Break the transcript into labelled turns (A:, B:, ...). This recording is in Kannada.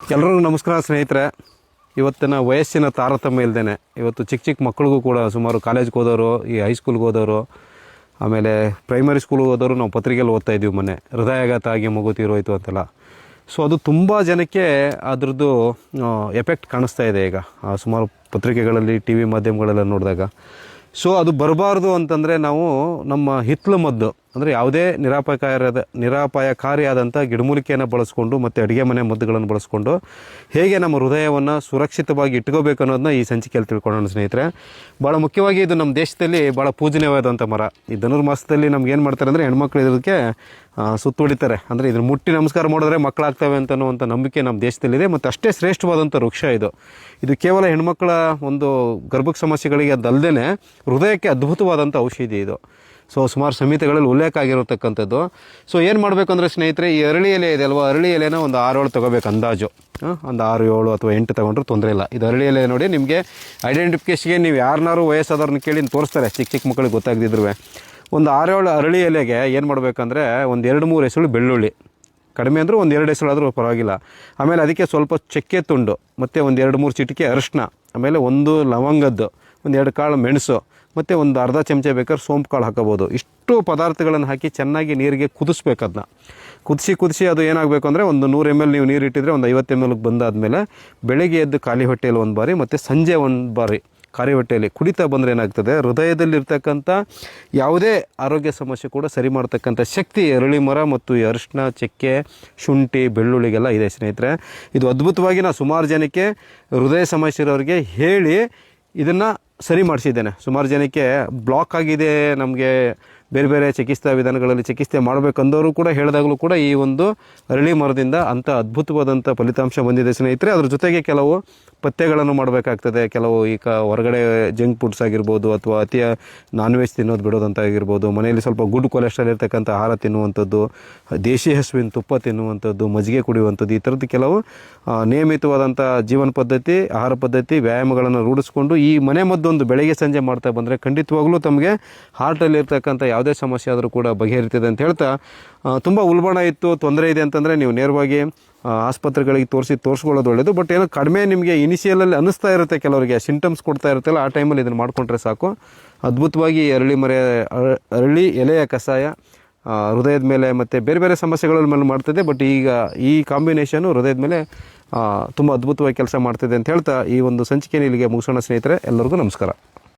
A: ಎಲ್ಲರಿಗೂ ನಮಸ್ಕಾರ ಸ್ನೇಹಿತರೆ. ಇವತ್ತಿನ ವಯಸ್ಸಿನ ತಾರತಮ್ಯ ಇಲ್ಲದೇ ಇವತ್ತು ಚಿಕ್ಕ ಚಿಕ್ಕ ಮಕ್ಕಳಿಗೂ ಕೂಡ ಸುಮಾರು ಕಾಲೇಜ್ಗೆ ಹೋದವರು, ಈ ಹೈಸ್ಕೂಲ್ಗೆ ಹೋದವರು, ಆಮೇಲೆ ಪ್ರೈಮರಿ ಸ್ಕೂಲ್ಗೆ ಹೋದವರು ನಾವು ಪತ್ರಿಕೆಯಲ್ಲಿ ಓದ್ತಾ ಇದ್ದೀವಿ. ಮೊನ್ನೆ ಹೃದಯಾಘಾತ ಆಗಿ ಮಗು ತೀರೋಯ್ತು ಅಂತೆಲ್ಲ. ಸೊ ಅದು ತುಂಬ ಜನಕ್ಕೆ ಅದರದ್ದು ಎಫೆಕ್ಟ್ ಕಾಣಿಸ್ತಾ ಇದೆ ಈಗ ಸುಮಾರು ಪತ್ರಿಕೆಗಳಲ್ಲಿ, ಟಿ ವಿ ಮಾಧ್ಯಮಗಳೆಲ್ಲ ನೋಡಿದಾಗ. ಸೊ ಅದು ಬರಬಾರ್ದು ಅಂತಂದರೆ ನಾವು ನಮ್ಮ ಹಿತ್ತಲು ಮದ್ದು ಅಂದರೆ ಯಾವುದೇ ನಿರಾಪಾಯಕಾರಿಯಾದಂಥ ಗಿಡಮೂಲಿಕೆಯನ್ನು ಬಳಸ್ಕೊಂಡು ಮತ್ತು ಅಡುಗೆ ಮನೆ ಮದ್ದುಗಳನ್ನು ಬಳಸ್ಕೊಂಡು ಹೇಗೆ ನಮ್ಮ ಹೃದಯವನ್ನು ಸುರಕ್ಷಿತವಾಗಿ ಇಟ್ಕೋಬೇಕು ಅನ್ನೋದನ್ನ ಈ ಸಂಚಿಕೆಯಲ್ಲಿ ತಿಳ್ಕೊಳ್ಳೋಣ ಸ್ನೇಹಿತರೆ. ಭಾಳ ಮುಖ್ಯವಾಗಿ ಇದು ನಮ್ಮ ದೇಶದಲ್ಲಿ ಭಾಳ ಪೂಜನೀಯವಾದಂಥ ಮರ. ಈ ಧನುರ್ಮಾಸದಲ್ಲಿ ನಮ್ಗೆ ಏನು ಮಾಡ್ತಾರೆ ಅಂದರೆ ಹೆಣ್ಮಕ್ಳು ಇದಕ್ಕೆ ಸುತ್ತು ಹೊಡಿತಾರೆ. ಅಂದರೆ ಇದನ್ನು ಮುಟ್ಟಿ ನಮಸ್ಕಾರ ಮಾಡಿದ್ರೆ ಮಕ್ಕಳಾಗ್ತವೆ ಅಂತನ್ನುವಂಥ ನಂಬಿಕೆ ನಮ್ಮ ದೇಶದಲ್ಲಿದೆ. ಮತ್ತು ಅಷ್ಟೇ ಶ್ರೇಷ್ಠವಾದಂಥ ವೃಕ್ಷ ಇದು ಕೇವಲ ಹೆಣ್ಮಕ್ಳ ಒಂದು ಗರ್ಭಕ್ಕೆ ಸಮಸ್ಯೆಗಳಿಗೆ ಅದಲ್ಲದೆ ಹೃದಯಕ್ಕೆ ಅದ್ಭುತವಾದಂಥ ಔಷಧಿ ಇದು. ಸೊ ಸುಮಾರು ಸಂಹಿತೆಗಳಲ್ಲಿ ಉಲ್ಲೇಖ ಆಗಿರತಕ್ಕಂಥದ್ದು. ಸೊ ಏನು ಮಾಡಬೇಕು ಅಂದರೆ ಸ್ನೇಹಿತರೆ, ಈ ಅರಳಿ ಎಲೆ ಇದೆ ಅಲ್ವಾ, ಅರಳಿ ಎಲೆನ ಒಂದು 6-7 ತೊಗೋಬೇಕು ಅಂದಾಜು. ಒಂದು 6-7 ಅಥವಾ 8 ತೊಗೊಂಡ್ರೆ ತೊಂದರೆ ಇಲ್ಲ. ಇದು ಅರಳಿ ಎಲೆ ನೋಡಿ, ನಿಮಗೆ ಐಡೆಂಟಿಫಿಕೇಷನ್ಗೆ ನೀವು ಯಾರನ್ನಾರು ವಯಸ್ಸಾದವ್ರನ್ನ ಕೇಳಿ ತೋರಿಸ್ತಾರೆ, ಚಿಕ್ಕ ಚಿಕ್ಕ ಮಕ್ಕಳಿಗೆ ಗೊತ್ತಾಗದಿದ್ರು. ಒಂದು 6-7 ಅರಳಿ ಎಲೆಗೆ ಏನು ಮಾಡಬೇಕಂದ್ರೆ ಒಂದು 2-3 ಎಸಳು ಬೆಳ್ಳುಳ್ಳಿ, ಕಡಿಮೆ ಅಂದರೂ ಒಂದು 2 ಎಸಳಾದರೂ ಪರವಾಗಿಲ್ಲ. ಆಮೇಲೆ ಅದಕ್ಕೆ ಸ್ವಲ್ಪ ಚಕ್ಕೆ ತುಂಡು, ಮತ್ತು ಒಂದು 2-3 ಚಿಟಿಕೆ ಅರಿಶಿನ, ಆಮೇಲೆ ಒಂದು ಲವಂಗದ್ದು, ಒಂದು 2 ಕಾಳು ಮೆಣಸು, ಮತ್ತು ಒಂದು ಅರ್ಧ ಚಮಚ ಬೇಕಾದ್ರೆ ಸೋಂಪು ಕಾಳು ಹಾಕೋಬೋದು. ಇಷ್ಟು ಪದಾರ್ಥಗಳನ್ನು ಹಾಕಿ ಚೆನ್ನಾಗಿ ನೀರಿಗೆ ಕುದಿಸ್ಬೇಕು. ಅದನ್ನ ಕುದಿಸಿ ಅದು ಏನಾಗಬೇಕು ಅಂದರೆ ಒಂದು 100 ml ನೀವು ನೀರು ಇಟ್ಟಿದ್ರೆ ಒಂದು 50 mlಗೆ ಬಂದಾದಮೇಲೆ ಬೆಳಗ್ಗೆ ಎದ್ದು ಖಾಲಿ ಹೊಟ್ಟೆಯಲ್ಲಿ ಒಂದು ಬಾರಿ ಮತ್ತು ಸಂಜೆ ಒಂದು ಬಾರಿ ಖಾಲಿ ಹೊಟ್ಟೆಯಲ್ಲಿ ಕುಡಿತಾ ಬಂದರೆ ಏನಾಗ್ತದೆ, ಹೃದಯದಲ್ಲಿರ್ತಕ್ಕಂಥ ಯಾವುದೇ ಆರೋಗ್ಯ ಸಮಸ್ಯೆ ಕೂಡ ಸರಿ ಮಾಡ್ತಕ್ಕಂಥ ಶಕ್ತಿ ಅರಳಿ ಮರ ಮತ್ತು ಈ ಅರಿಶಿನ, ಚಕ್ಕೆ, ಶುಂಠಿ, ಬೆಳ್ಳುಳ್ಳಿಗೆಲ್ಲ ಇದೆ ಸ್ನೇಹಿತರೆ. ಇದು ಅದ್ಭುತವಾಗಿ ನಾನು ಸುಮಾರು ಜನಕ್ಕೆ ಹೃದಯ ಸಮಸ್ಯೆ ಇರೋರಿಗೆ ಹೇಳಿ ಇದನ್ನು ಸರಿ ಮಾಡಿಸಿದ್ದೇನೆ. ಸುಮಾರು ಜನಕ್ಕೆ ಬ್ಲಾಕ್ ಆಗಿದೆ, ನಮಗೆ ಬೇರೆ ಬೇರೆ ಚಿಕಿತ್ಸಾ ವಿಧಾನಗಳಲ್ಲಿ ಚಿಕಿತ್ಸೆ ಮಾಡಬೇಕಂದವರು ಕೂಡ ಹೇಳಿದಾಗಲೂ ಕೂಡ ಈ ಒಂದು ಅರಳಿ ಮರದಿಂದ ಅಂಥ ಅದ್ಭುತವಾದಂಥ ಫಲಿತಾಂಶ ಬಂದಿದೆ ಸ್ನೇಹಿತರೆ. ಅದ್ರ ಜೊತೆಗೆ ಕೆಲವು ಪಥ್ಯಗಳನ್ನು ಮಾಡಬೇಕಾಗ್ತದೆ. ಕೆಲವು ಈಗ ಹೊರಗಡೆ ಜಂಕ್ ಫುಡ್ಸ್ ಆಗಿರ್ಬೋದು, ಅಥವಾ ಅತಿ ನಾನ್ ವೆಜ್ ತಿನ್ನೋದು ಬಿಡೋದಂತ ಆಗಿರ್ಬೋದು, ಮನೆಯಲ್ಲಿ ಸ್ವಲ್ಪ ಗುಡ್ ಕೊಲೆಸ್ಟ್ರಾಲ್ ಇರ್ತಕ್ಕಂಥ ಆಹಾರ ತಿನ್ನುವಂಥದ್ದು, ದೇಶಿ ಹಸುವಿನ ತುಪ್ಪ ತಿನ್ನುವಂಥದ್ದು, ಮಜ್ಜಿಗೆ ಕುಡಿಯುವಂಥದ್ದು, ಈ ಥರದ್ದು ಕೆಲವು ನಿಯಮಿತವಾದಂಥ ಜೀವನ ಪದ್ಧತಿ, ಆಹಾರ ಪದ್ಧತಿ, ವ್ಯಾಯಾಮಗಳನ್ನು ರೂಢಿಸ್ಕೊಂಡು ಈ ಮನೆ ಮದ್ದೊಂದು ಬೆಳಗ್ಗೆ ಸಂಜೆ ಮಾಡ್ತಾ ಬಂದರೆ ಖಂಡಿತವಾಗ್ಲೂ ತಮಗೆ ಹಾರ್ಟಲ್ಲಿ ಇರ್ತಕ್ಕಂಥ ಯಾವುದೇ ಸಮಸ್ಯೆ ಆದರೂ ಕೂಡ ಬಗೆಹರಿತದೆ ಅಂತ ಹೇಳ್ತಾ, ತುಂಬ ಉಲ್ಬಣ ಇತ್ತು, ತೊಂದರೆ ಇದೆ ಅಂತಂದರೆ ನೀವು ನೇರವಾಗಿ ಆಸ್ಪತ್ರೆಗಳಿಗೆ ತೋರಿಸ್ಕೊಳ್ಳೋದು ಒಳ್ಳೆಯದು. ಬಟ್ ಏನೋ ಕಡಿಮೆ ನಿಮಗೆ ಇನಿಷಿಯಲಲ್ಲಿ ಅನ್ನಿಸ್ತಾ ಇರುತ್ತೆ, ಕೆಲವರಿಗೆ ಸಿಂಟಮ್ಸ್ ಕೊಡ್ತಾ ಇರುತ್ತಲ್ಲ, ಆ ಟೈಮಲ್ಲಿ ಇದನ್ನು ಮಾಡಿಕೊಂಡ್ರೆ ಸಾಕು. ಅದ್ಭುತವಾಗಿ ಅರಳಿ ಎಲೆಯ ಕಷಾಯ ಹೃದಯದ ಮೇಲೆ ಮತ್ತು ಬೇರೆ ಬೇರೆ ಸಮಸ್ಯೆಗಳ ಮೇಲೆ ಮಾಡ್ತದೆ. ಬಟ್ ಈಗ ಈ ಕಾಂಬಿನೇಷನು ಹೃದಯದ ಮೇಲೆ ತುಂಬ ಅದ್ಭುತವಾಗಿ ಕೆಲಸ ಮಾಡ್ತಿದೆ ಅಂತ ಹೇಳ್ತಾ ಈ ಒಂದು ಸಂಚಿಕೆಯನ್ನು ಇಲ್ಲಿಗೆ ಮುಗಿಸೋಣ ಸ್ನೇಹಿತರೆ. ಎಲ್ಲರಿಗೂ ನಮಸ್ಕಾರ.